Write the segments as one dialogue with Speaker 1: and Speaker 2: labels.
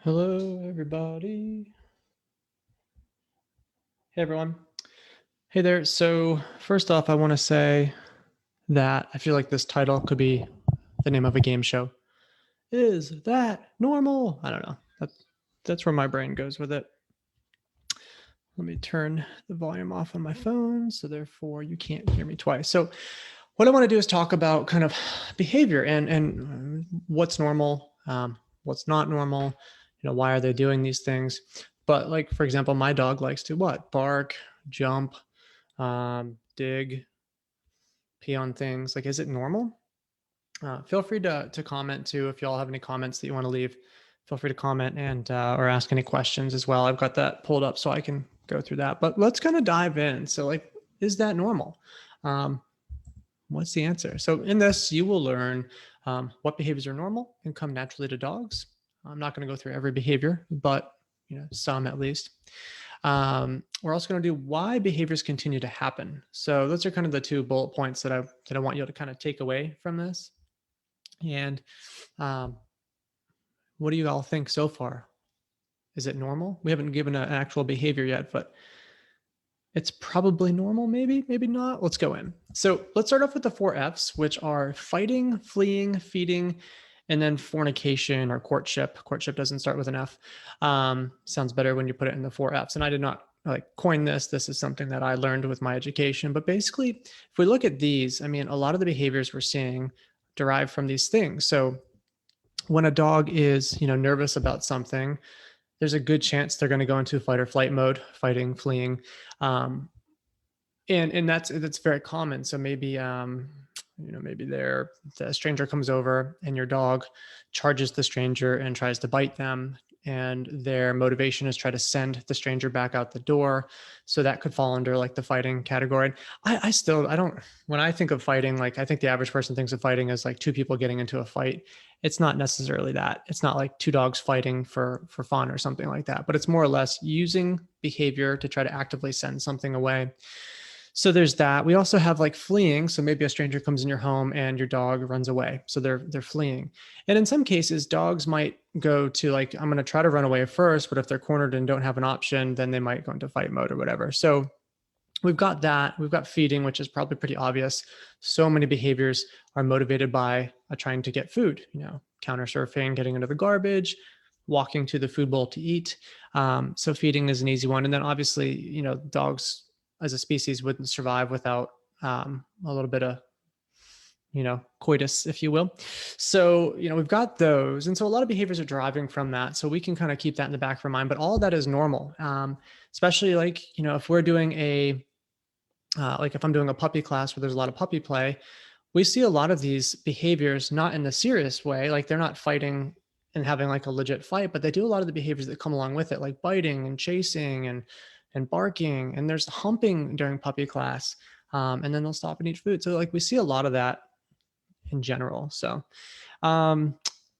Speaker 1: Hello, everybody. Hey, everyone. Hey there. So, first off, I want to say that I feel like this title could be the name of a game show. Is that normal? I don't know. That's where my brain goes with it. Let me turn the volume off on my phone, so therefore you can't hear me twice. So, what I want to do is talk about kind of behavior and what's normal, what's not normal. Why are they doing these things? But like for example, my dog likes to what? Bark, jump, dig, pee on things. Like, is it normal? Feel free to comment too if y'all have any comments that you want to leave. Feel free to comment and or ask any questions as well. I've got that pulled up so I can go through that. But let's kind of dive in. So, like, is that normal? Um, what's the answer? So, in this, you will learn what behaviors are normal and come naturally to dogs. I'm not going to go through every behavior, but some at least. We're also going to do why behaviors continue to happen. So those are kind of the two bullet points that I want you to kind of take away from this. And um, what do you all think so far? Is it normal? We haven't given an actual behavior yet, but it's probably normal, maybe not. Let's go in. So let's start off with the 4 F's, which are fighting, fleeing, feeding, and then fornication or courtship. Courtship doesn't start with an F. Sounds better when you put it in the 4 F's. And I did not like coin this. This is something that I learned with my education. But basically, if we look at these, I mean, a lot of the behaviors we're seeing derive from these things. So when a dog is, nervous about something, there's a good chance they're going to go into fight or flight mode, fighting, fleeing. Um, and that's very common. So maybe maybe the stranger comes over and your dog charges the stranger and tries to bite them, and their motivation is try to send the stranger back out the door. So that could fall under like the fighting category. I don't, when I think of fighting, like I think the average person thinks of fighting as like two people getting into a fight. It's not necessarily that. It's not like two dogs fighting for fun or something like that, but it's more or less using behavior to try to actively send something away. So there's that. We also have like fleeing. So maybe a stranger comes in your home and your dog runs away. So they're fleeing. And in some cases, dogs might go to like, I'm going to try to run away first, but if they're cornered and don't have an option, then they might go into fight mode or whatever. So we've got that. We've got feeding, which is probably pretty obvious. So many behaviors are motivated by trying to get food, counter surfing, getting into the garbage, walking to the food bowl to eat. So feeding is an easy one. And then obviously, dogs as a species wouldn't survive without a little bit of coitus, if you will. So we've got those, and so a lot of behaviors are deriving from that, so we can kind of keep that in the back of our mind. But all of that is normal, especially like if we're doing a like if I'm doing a puppy class where there's a lot of puppy play, we see a lot of these behaviors not in the serious way, like they're not fighting and having like a legit fight, but they do a lot of the behaviors that come along with it, like biting and chasing and barking, and there's humping during puppy class, and then they'll stop and eat food. So like we see a lot of that in general. So um,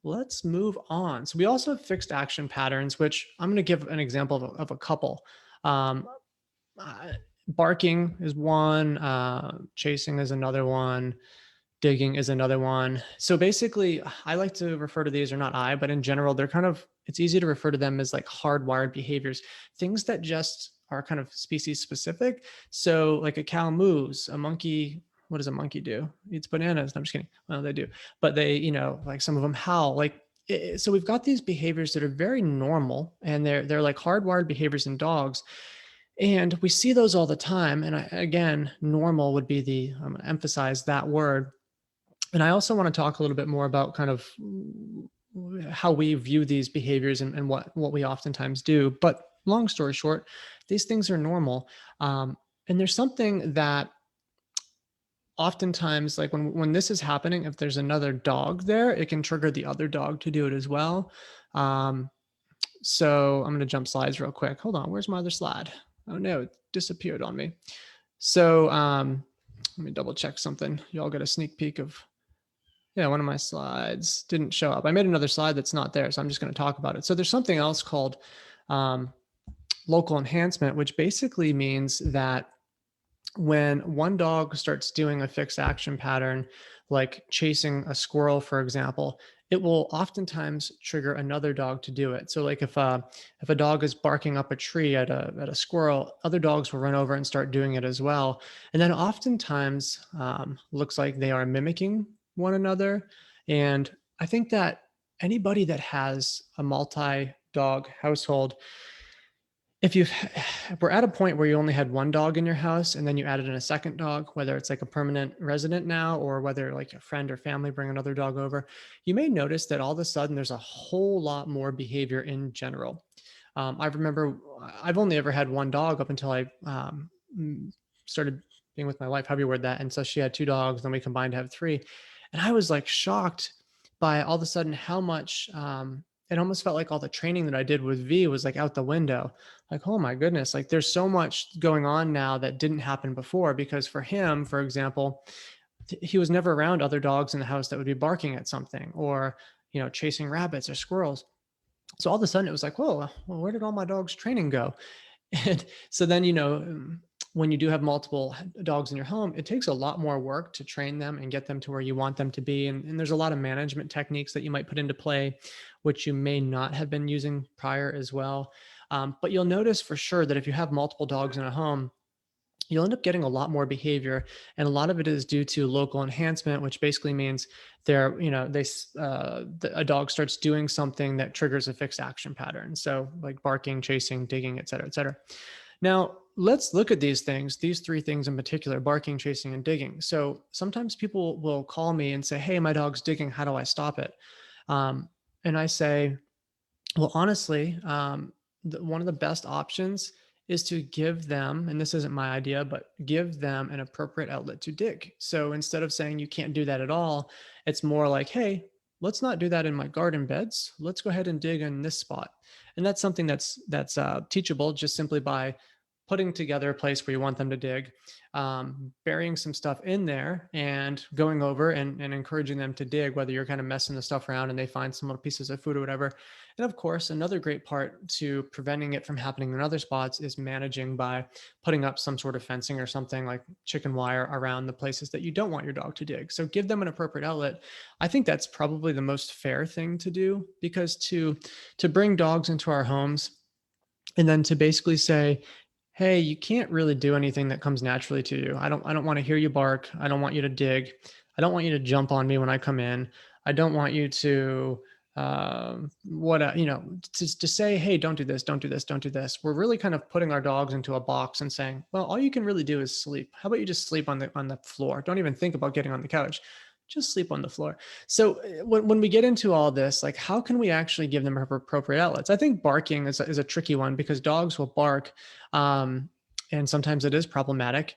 Speaker 1: let's move on. So we also have fixed action patterns, which I'm going to give an example of a couple. Um, uh, Barking is one, chasing is another one, digging is another one. So basically, I like to refer to these, or not I, but in general, they're kind of, it's easy to refer to them as like hardwired behaviors, things that just are kind of species specific. So like a cow moves, a monkey, what does a monkey do? Eats bananas. No, I'm just kidding. Well, they do, but they, like some of them howl. Like, so we've got these behaviors that are very normal, and they're like hardwired behaviors in dogs, and we see those all the time. And again, normal would be I'm going to emphasize that word. And I also want to talk a little bit more about kind of how we view these behaviors and what we oftentimes do. But long story short, these things are normal. And there's something that oftentimes, like when this is happening, if there's another dog there, it can trigger the other dog to do it as well. So I'm going to jump slides real quick. Hold on. Where's my other slide? Oh no, it disappeared on me. So let me double check something. Y'all get a sneak peek of, yeah, one of my slides didn't show up. I made another slide that's not there, so I'm just going to talk about it. So there's something else called local enhancement, which basically means that when one dog starts doing a fixed action pattern, like chasing a squirrel, for example, it will oftentimes trigger another dog to do it. So like if a dog is barking up a tree at a squirrel, other dogs will run over and start doing it as well. And then oftentimes looks like they are mimicking one another. And I think that anybody that has a multi-dog household, if you've we're at a point where you only had one dog in your house and then you added in a second dog, whether it's like a permanent resident now or whether like a friend or family bring another dog over, you may notice that all of a sudden there's a whole lot more behavior in general. I remember I've only ever had one dog up until I started being with my wife, however you word that. And so she had two dogs, then we combined to have three. And I was like shocked by all of a sudden how much it almost felt like all the training that I did with V was like out the window. Like, oh my goodness, like there's so much going on now that didn't happen before. Because for him, for example, he was never around other dogs in the house that would be barking at something or, chasing rabbits or squirrels. So all of a sudden it was like, whoa, well, where did all my dog's training go? And so then, when you do have multiple dogs in your home, it takes a lot more work to train them and get them to where you want them to be. And there's a lot of management techniques that you might put into play, which you may not have been using prior as well. But you'll notice for sure that if you have multiple dogs in a home, you'll end up getting a lot more behavior, and a lot of it is due to local enhancement, which basically means a dog starts doing something that triggers a fixed action pattern, so like barking, chasing, digging, et cetera, et cetera. Now let's look at these three things in particular: barking, chasing, and digging. So sometimes people will call me and say, hey, my dog's digging, how do I stop it? And I say, well, honestly, one of the best options is to give them, and this isn't my idea, but give them an appropriate outlet to dig. So instead of saying you can't do that at all, it's more like, hey, let's not do that in my garden beds. Let's go ahead and dig in this spot. And that's something that's teachable just simply by putting together a place where you want them to dig, burying some stuff in there and going over and encouraging them to dig, whether you're kind of messing the stuff around and they find some little pieces of food or whatever. And of course, another great part to preventing it from happening in other spots is managing by putting up some sort of fencing or something like chicken wire around the places that you don't want your dog to dig. So give them an appropriate outlet. I think that's probably the most fair thing to do, because to bring dogs into our homes and then to basically say, hey, you can't really do anything that comes naturally to you. I don't want to hear you bark. I don't want you to dig. I don't want you to jump on me when I come in. I don't want you to to say, hey, don't do this, don't do this, don't do this. We're really kind of putting our dogs into a box and saying, well, all you can really do is sleep. How about you just sleep on the floor? Don't even think about getting on the couch. Just sleep on the floor. So when we get into all this, like how can we actually give them appropriate outlets? I think barking is a tricky one because dogs will bark. And sometimes it is problematic.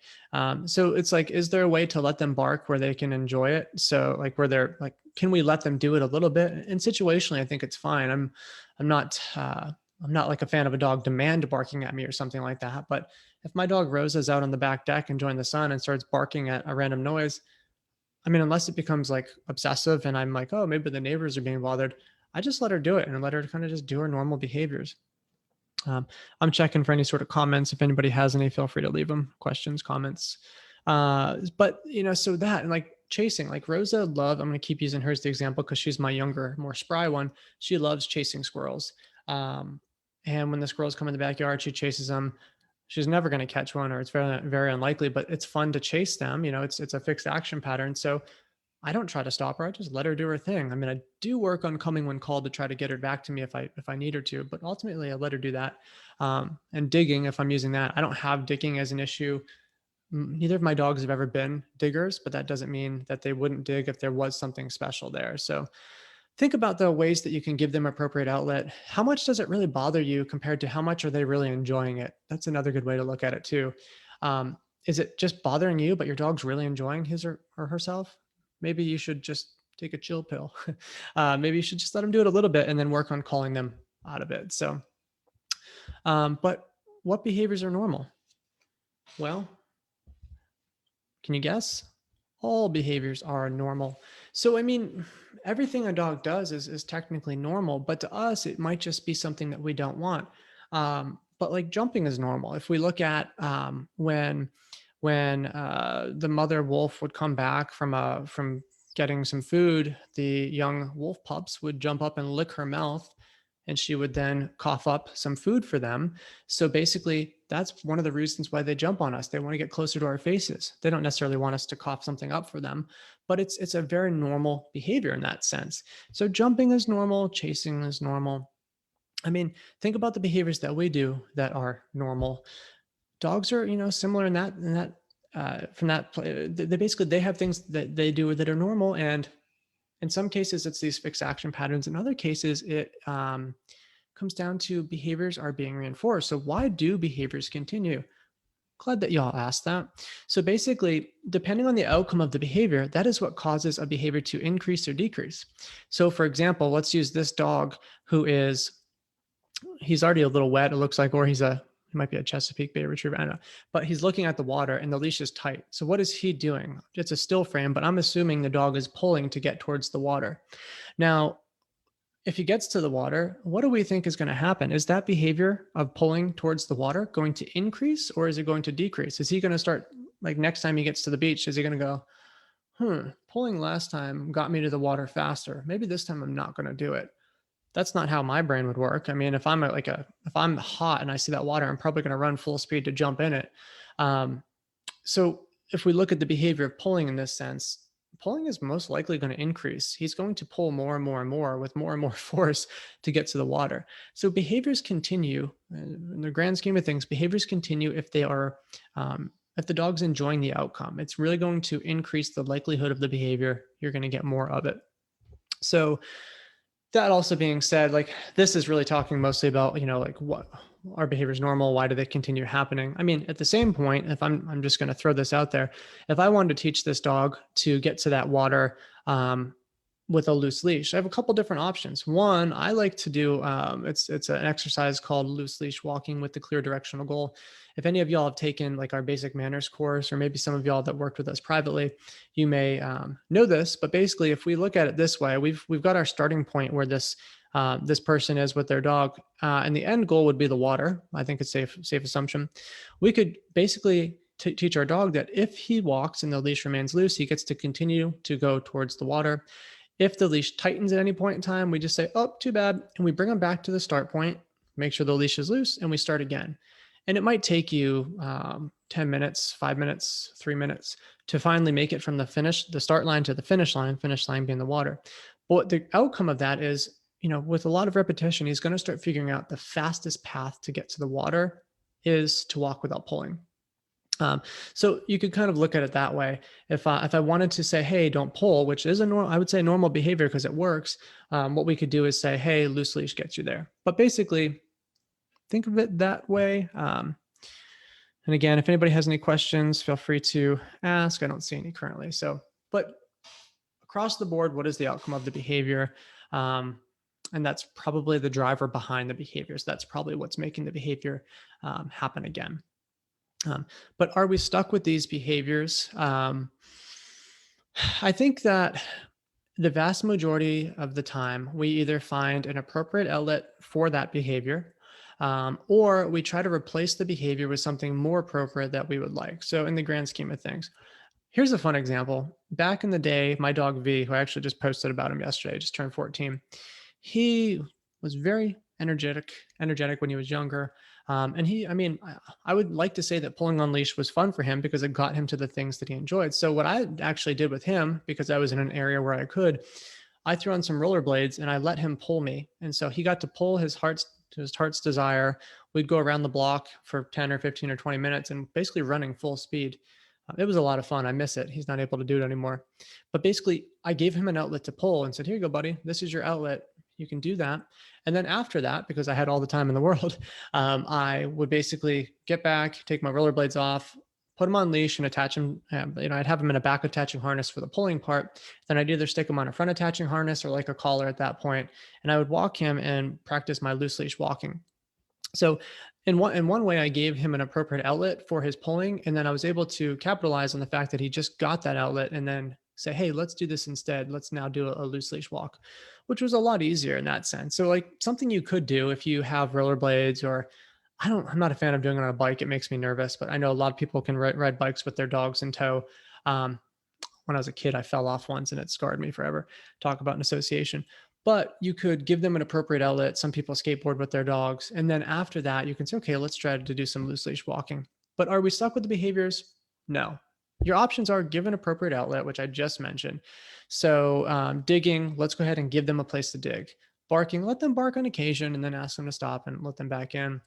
Speaker 1: So it's like, is there a way to let them bark where they can enjoy it? So like where they're like, can we let them do it a little bit? And situationally, I think it's fine. I'm not, I'm not like a fan of a dog demand barking at me or something like that. But if my dog Rosa is out on the back deck enjoying the sun and starts barking at a random noise, I mean, unless it becomes like obsessive and I'm like, oh, maybe the neighbors are being bothered, I just let her do it and let her kind of just do her normal behaviors. I'm checking for any sort of comments. If anybody has any, feel free to leave them. Questions, comments. But so that and like chasing, like Rosa I'm going to keep using her as the example because she's my younger, more spry one. She loves chasing squirrels. And when the squirrels come in the backyard, she chases them. She's never going to catch one, or it's very, very unlikely, but it's fun to chase them. It's a fixed action pattern. So I don't try to stop her. I just let her do her thing. I mean, I do work on coming when called to try to get her back to me if I need her to, but ultimately I let her do that. And digging, if I'm using that, I don't have digging as an issue. Neither of my dogs have ever been diggers, but that doesn't mean that they wouldn't dig if there was something special there. So think about the ways that you can give them appropriate outlet. How much does it really bother you compared to how much are they really enjoying it? That's another good way to look at it too. Um, is it just bothering you, but your dog's really enjoying his or herself? Maybe you should just take a chill pill. Maybe you should just let them do it a little bit and then work on calling them out of it. So, but what behaviors are normal? Well, can you guess? All behaviors are normal. So, I mean, everything a dog does is technically normal, but to us, it might just be something that we don't want. But like jumping is normal. If we look at when the mother wolf would come back from getting some food, the young wolf pups would jump up and lick her mouth, and she would then cough up some food for them. So basically, that's one of the reasons why they jump on us. They want to get closer to our faces. They don't necessarily want us to cough something up for them, but it's a very normal behavior in that sense. So jumping is normal, chasing is normal. I mean, think about the behaviors that we do that are normal. Dogs are, similar from that they basically they have things that they do that are normal, and in some cases it's these fixed action patterns. In other cases it comes down to behaviors are being reinforced. So why do behaviors continue? Glad that y'all asked that. So basically, depending on the outcome of the behavior, that is what causes a behavior to increase or decrease. So for example, let's use this dog who is, he's already a little wet, it looks like, or he might be a Chesapeake Bay Retriever, I don't know. But he's looking at the water and the leash is tight. So what is he doing? It's a still frame, but I'm assuming the dog is pulling to get towards the water. Now, if he gets to the water, what do we think is going to happen? Is that behavior of pulling towards the water going to increase, or is it going to decrease? Is he going to start, like next time he gets to the beach, is he going to go, pulling last time got me to the water faster. Maybe this time I'm not going to do it. That's not how my brain would work. I mean, if I'm hot and I see that water, I'm probably going to run full speed to jump in it. So if we look at the behavior of pulling in this sense, pulling is most likely going to increase. He's going to pull more and more and more with more and more force to get to the water. So behaviors continue in the grand scheme of things. Behaviors continue if they are, if the dog's enjoying the outcome. It's really going to increase the likelihood of the behavior. You're going to get more of it. So that also being said, like this is really talking mostly about, like what our behavior is normal. Why do they continue happening? I mean, at the same point, if I'm just going to throw this out there, if I wanted to teach this dog to get to that water, with a loose leash, I have a couple different options. One, I like to do, it's an exercise called loose leash walking with the clear directional goal. If any of y'all have taken like our basic manners course, or maybe some of y'all that worked with us privately, you may know this. But basically, if we look at it this way, we've got our starting point where this person is with their dog, and the end goal would be the water. I think it's safe assumption. We could basically teach our dog that if he walks and the leash remains loose, he gets to continue to go towards the water. If the leash tightens at any point in time, we just say, oh, too bad. And we bring them back to the start point, make sure the leash is loose, and we start again. And it might take you 10 minutes, 5 minutes, 3 minutes to finally make it from the start line to the finish line being the water. But the outcome of that is, with a lot of repetition, he's going to start figuring out the fastest path to get to the water is to walk without pulling. So you could kind of look at it that way. If I wanted to say, hey, don't pull, which is I would say normal behavior because it works. What we could do is say, hey, loose leash gets you there. But basically, think of it that way. And again, if anybody has any questions, feel free to ask. I don't see any currently. But across the board, what is the outcome of the behavior? And that's probably the driver behind the behaviors. That's probably what's making the behavior happen again. But are we stuck with these behaviors? I think that the vast majority of the time, we either find an appropriate outlet for that behavior, or we try to replace the behavior with something more appropriate that we would like. So in the grand scheme of things, here's a fun example. Back in the day, my dog V, who I actually just posted about him yesterday, just turned 14. He was very energetic when he was younger. And I would like to say that pulling on leash was fun for him because it got him to the things that he enjoyed. So what I actually did with him, because I was in an area where I threw on some rollerblades and I let him pull me. And so he got to pull his heart's desire. We'd go around the block for 10 or 15 or 20 minutes and basically running full speed. It was a lot of fun. I miss it. He's not able to do it anymore. But basically, I gave him an outlet to pull and said, here you go, buddy. This is your outlet. You can do that. And then after that, because I had all the time in the world, I would basically get back, take my rollerblades off, put him on leash and attach him. I'd have him in a back attaching harness for the pulling part. Then I'd either stick him on a front attaching harness or like a collar at that point, and I would walk him and practice my loose leash walking. So in one way, I gave him an appropriate outlet for his pulling, and then I was able to capitalize on the fact that he just got that outlet and then say, hey, let's do this instead. Let's now do a loose leash walk, which was a lot easier in that sense. So like something you could do if you have rollerblades, or I'm not a fan of doing it on a bike. It makes me nervous, but I know a lot of people can ride bikes with their dogs in tow. when I was a kid, I fell off once and it scarred me forever. Talk about an association. But you could give them an appropriate outlet. Some people skateboard with their dogs. And then after that, you can say, okay, let's try to do some loose leash walking. But are we stuck with the behaviors? No. Your options are give an appropriate outlet, which I just mentioned. So, digging, let's go ahead and give them a place to dig. Barking, let them bark on occasion and then ask them to stop and let them back in.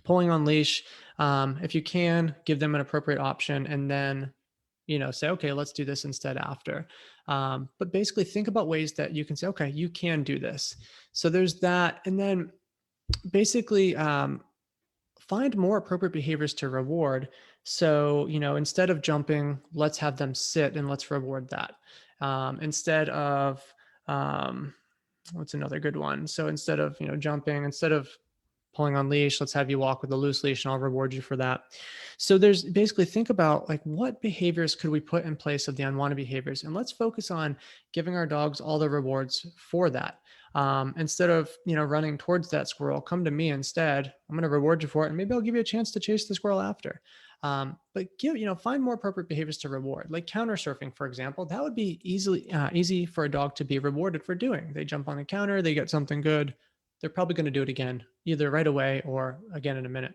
Speaker 1: Pulling on leash, if you can, give them an appropriate option and then say, okay, let's do this instead after. But basically, think about ways that you can say, okay, you can do this. So there's that. And then basically, find more appropriate behaviors to reward. So, instead of jumping, let's have them sit and let's reward that. Instead of, um, what's another good one? So instead of, jumping, instead of pulling on leash, let's have you walk with a loose leash and I'll reward you for that. So there's basically think about like what behaviors could we put in place of the unwanted behaviors, and let's focus on giving our dogs all the rewards for that. Instead of running towards that squirrel, come to me instead. I'm going to reward you for it, and maybe I'll give you a chance to chase the squirrel after. But find more appropriate behaviors to reward, like counter surfing, for example. That would be easy for a dog to be rewarded for doing. They jump on the counter, they get something good, they're probably going to do it again, either right away or again in a minute.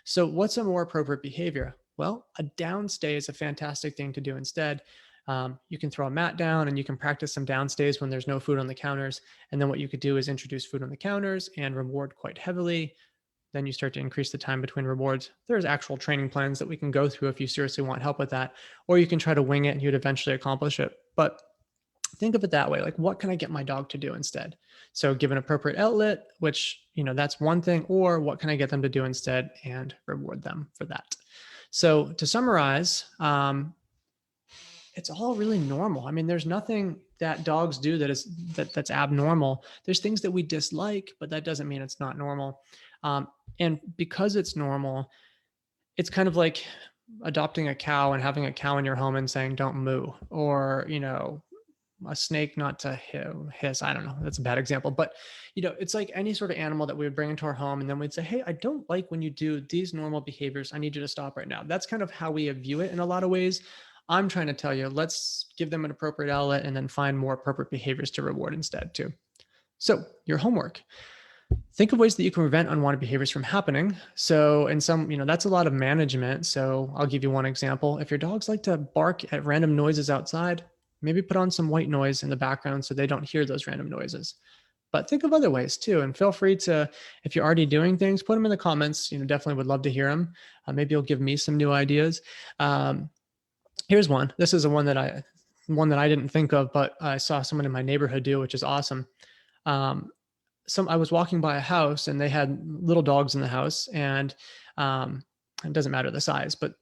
Speaker 1: So, what's a more appropriate behavior? Well, a downstay is a fantastic thing to do instead. You can throw a mat down and you can practice some downstays when there's no food on the counters. And then what you could do is introduce food on the counters and reward quite heavily. Then you start to increase the time between rewards. There's actual training plans that we can go through if you seriously want help with that, or you can try to wing it and you'd eventually accomplish it. But think of it that way, like what can I get my dog to do instead? So give an appropriate outlet, which that's one thing, or what can I get them to do instead and reward them for that. So to summarize, it's all really normal. I mean, there's nothing that dogs do that's abnormal. There's things that we dislike, but that doesn't mean it's not normal. And because it's normal, it's kind of like adopting a cow and having a cow in your home and saying don't moo, or a snake not to hiss. I don't know. That's a bad example, but it's like any sort of animal that we would bring into our home, and then we'd say, "Hey, I don't like when you do these normal behaviors. I need you to stop right now." That's kind of how we view it in a lot of ways. I'm trying to tell you, let's give them an appropriate outlet and then find more appropriate behaviors to reward instead too. So your homework. Think of ways that you can prevent unwanted behaviors from happening. So, in some, that's a lot of management. So, I'll give you one example. If your dogs like to bark at random noises outside, maybe put on some white noise in the background so they don't hear those random noises. But think of other ways too. And feel free to, if you're already doing things, put them in the comments. Definitely would love to hear them. Maybe you'll give me some new ideas. Here's one. This is one that I didn't think of, but I saw someone in my neighborhood do, which is awesome. I was walking by a house and they had little dogs in the house, and it doesn't matter the size, but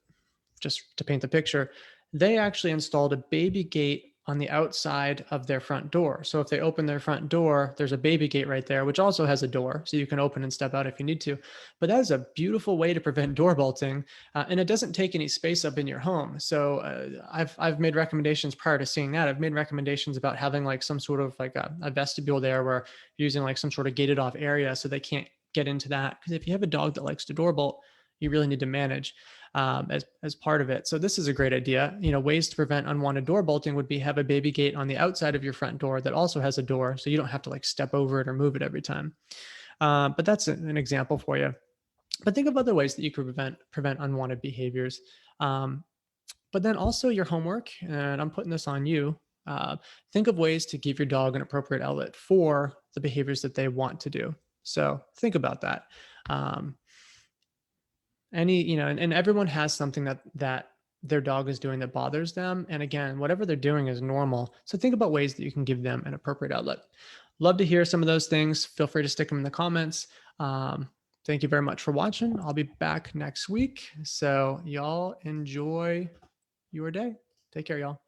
Speaker 1: just to paint the picture, they actually installed a baby gate on the outside of their front door. So if they open their front door, there's a baby gate right there, which also has a door, so you can open and step out if you need to. But that is a beautiful way to prevent door bolting, and it doesn't take any space up in your home. So I've made recommendations prior to seeing that. I've made recommendations about having like some sort of like a vestibule there where you're using like some sort of gated off area so they can't get into that. Because if you have a dog that likes to door bolt, you really need to manage as part of it. So this is a great idea. Ways to prevent unwanted door bolting would be have a baby gate on the outside of your front door that also has a door, so you don't have to like step over it or move it every time. But that's an example for you. But think of other ways that you could prevent unwanted behaviors. But then also your homework, and I'm putting this on you. Think of ways to give your dog an appropriate outlet for the behaviors that they want to do. So think about that. And everyone has something that their dog is doing that bothers them. And again, whatever they're doing is normal. So think about ways that you can give them an appropriate outlet. Love to hear some of those things. Feel free to stick them in the comments. Thank you very much for watching. I'll be back next week. So y'all enjoy your day. Take care, y'all.